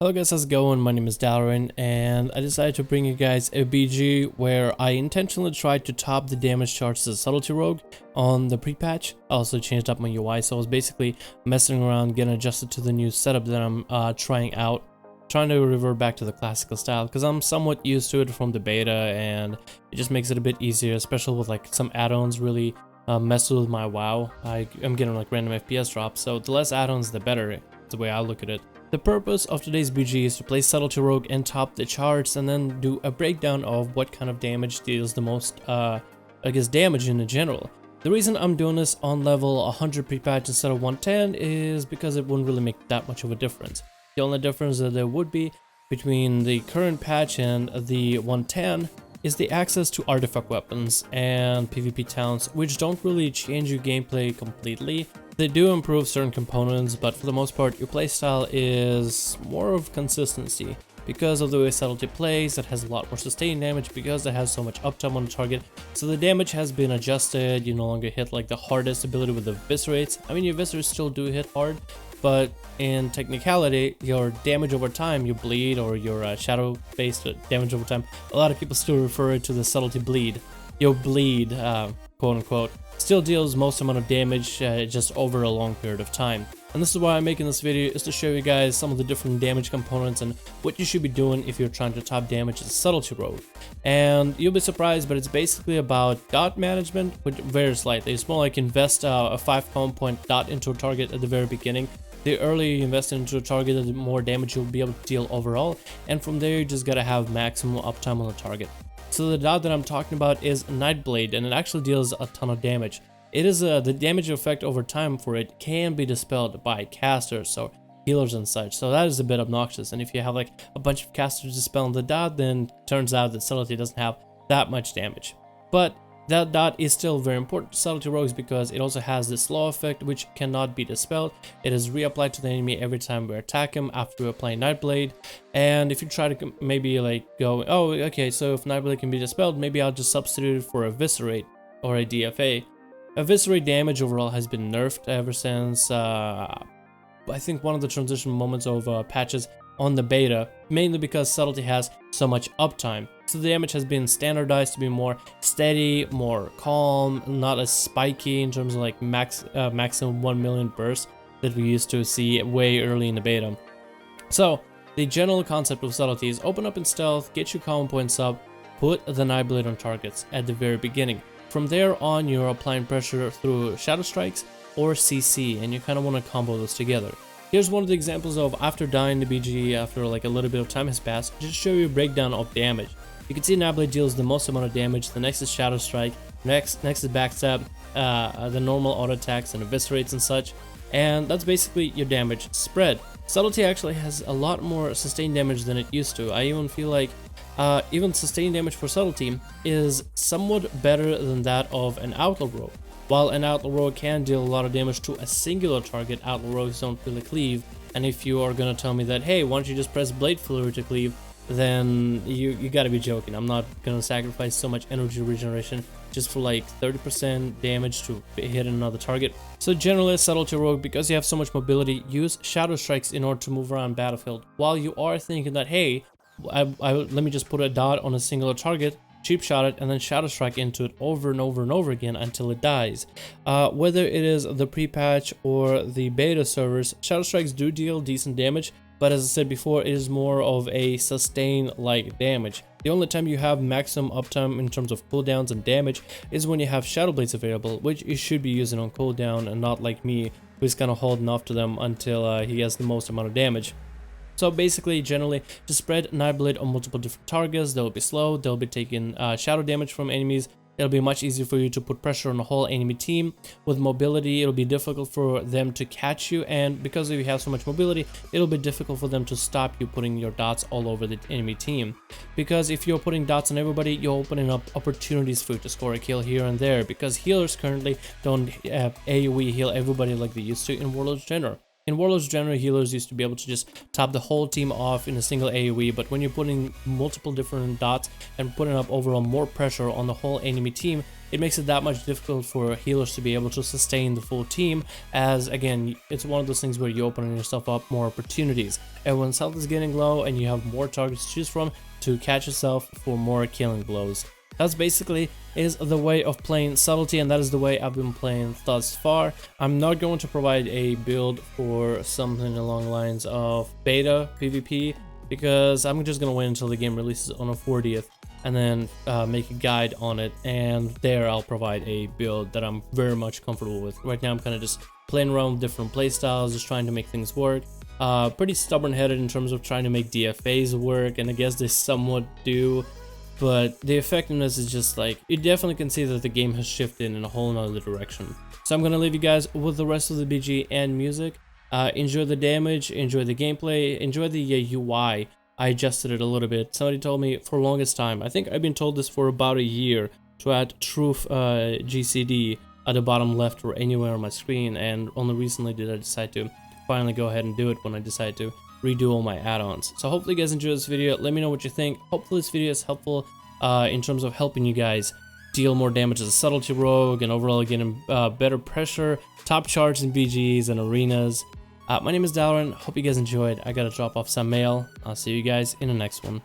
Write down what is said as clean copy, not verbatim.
Hello guys, how's it going? My name is Dalrin, and I decided to bring you guys a BG where I intentionally tried to top the damage charts as a Subtlety rogue on the pre-patch. I also changed up my UI, so I was basically messing around, getting adjusted to the new setup that I'm trying out. Trying to revert back to the classical style because I'm somewhat used to it from the beta, and it just makes it a bit easier, especially with like some add-ons really mess with my WoW. I'm getting like random FPS drops, so the less add-ons the better. That's the way I look at it. The purpose of today's BG is to play Subtlety Rogue and top the charts, and then do a breakdown of what kind of damage deals the most, damage in general. The reason I'm doing this on level 100 pre-patch instead of 110 is because it wouldn't really make that much of a difference. The only difference that there would be between the current patch and the 110 is the access to artifact weapons and PvP talents, which don't really change your gameplay completely. They do improve certain components, but for the most part your playstyle is more of consistency. Because of the way Subtlety plays, it has a lot more sustained damage because it has so much uptime on the target. So the damage has been adjusted. You no longer hit like the hardest ability with the eviscerates. I mean, your eviscerates still do hit hard, but in technicality, your damage over time, your bleed or your shadow-based damage over time, a lot of people still refer to the Subtlety bleed. Your bleed, quote-unquote, still deals most amount of damage just over a long period of time. And this is why I'm making this video, is to show you guys some of the different damage components and what you should be doing if you're trying to top damage as a Subtlety rogue. And you'll be surprised, but it's basically about dot management, but very slightly. It's more like invest a 5 common point dot into a target at the very beginning. The earlier you invest into a target, the more damage you'll be able to deal overall, and from there you just gotta have maximum uptime on the target. So the dot that I'm talking about is Nightblade, and it actually deals a ton of damage. It is the damage effect over time for it can be dispelled by casters or healers and such, so that is a bit obnoxious. And if you have like a bunch of casters dispelling the dot, then turns out that Subtlety doesn't have that much damage. But that dot is still very important to Subtlety rogues because it also has this slow effect which cannot be dispelled. It is reapplied to the enemy every time we attack him after we apply Nightblade. And if you try to maybe like go, oh okay, so if Nightblade can be dispelled, maybe I'll just substitute it for Eviscerate or a DFA. Eviscerate damage overall has been nerfed ever since I think one of the transition moments of patches on the beta, mainly because Subtlety has so much uptime. So the damage has been standardized to be more steady, more calm, not as spiky in terms of like maximum 1 million bursts that we used to see way early in the beta. So the general concept of Subtlety is open up in stealth, get your common points up, put the Nightblade on targets at the very beginning. From there on, you're applying pressure through Shadow Strikes or CC, and you kind of want to combo those together. Here's one of the examples of after dying the BG after like a little bit of time has passed, just to show you a breakdown of damage. You can see Nightblade deals the most amount of damage, the next is Shadow Strike, next is Backstab, the normal auto attacks and eviscerates and such, and that's basically your damage spread. Subtlety actually has a lot more sustained damage than it used to. I even feel like even sustained damage for Subtlety is somewhat better than that of an Outlaw Rogue. While an Outlaw Rogue can deal a lot of damage to a singular target, Outlaw Rogues don't really cleave. And if you are gonna tell me that, hey, why don't you just press Blade Flurry to cleave, then you gotta be joking. I'm not gonna sacrifice so much energy regeneration just for like 30% damage to hit another target. So generally, Subtlety rogue, because you have so much mobility, use Shadow Strikes in order to move around battlefield. While you are thinking that, hey, let me just put a dot on a singular target, cheap shot it, and then Shadow Strike into it over and over and over again until it dies. Whether it is the pre-patch or the beta servers, Shadow Strikes do deal decent damage, but as I said before, it is more of a sustain like damage. The only time you have maximum uptime in terms of cooldowns and damage is when you have Shadow Blades available, which you should be using on cooldown and not like me, who's kind of holding off to them until he has the most amount of damage. So basically, generally, just spread Nightblade on multiple different targets. They'll be slow, they'll be taking shadow damage from enemies. It'll be much easier for you to put pressure on the whole enemy team. With mobility, it'll be difficult for them to catch you, and because you have so much mobility, it'll be difficult for them to stop you putting your dots all over the enemy team. Because if you're putting dots on everybody, you're opening up opportunities for you to score a kill here and there, because healers currently don't AoE heal everybody like they used to in Warlord's General. In Warlord's General, healers used to be able to just top the whole team off in a single AoE, but when you're putting multiple different dots and putting up overall more pressure on the whole enemy team, it makes it that much difficult for healers to be able to sustain the full team, as again, it's one of those things where you open yourself up more opportunities. Everyone's health is getting low and you have more targets to choose from to catch yourself for more killing blows. That's basically is the way of playing Subtlety, and that is the way I've been playing thus far. I'm not going to provide a build for something along the lines of beta PvP, because I'm just gonna wait until the game releases on the 40th and then make a guide on it, and there I'll provide a build that I'm very much comfortable with. Right now I'm kind of just playing around with different playstyles, just trying to make things work. Pretty stubborn-headed in terms of trying to make DFAs work, and I guess they somewhat do, but the effectiveness is just like, you definitely can see that the game has shifted in a whole nother direction. So I'm gonna leave you guys with the rest of the BG and music. Enjoy the damage, enjoy the gameplay, enjoy the UI. I adjusted it a little bit. Somebody told me for the longest time, I think I've been told this for about a year, to add truth GCD at the bottom left or anywhere on my screen, and only recently did I decide to finally go ahead and do it when I decided to redo all my add-ons. So hopefully you guys enjoyed this video. Let me know what you think. Hopefully this video is helpful in terms of helping you guys deal more damage as a Subtlety rogue and overall getting better pressure, top charts in BGs and arenas. My name is Dalrin. Hope you guys enjoyed. I gotta drop off some mail. I'll see you guys in the next one.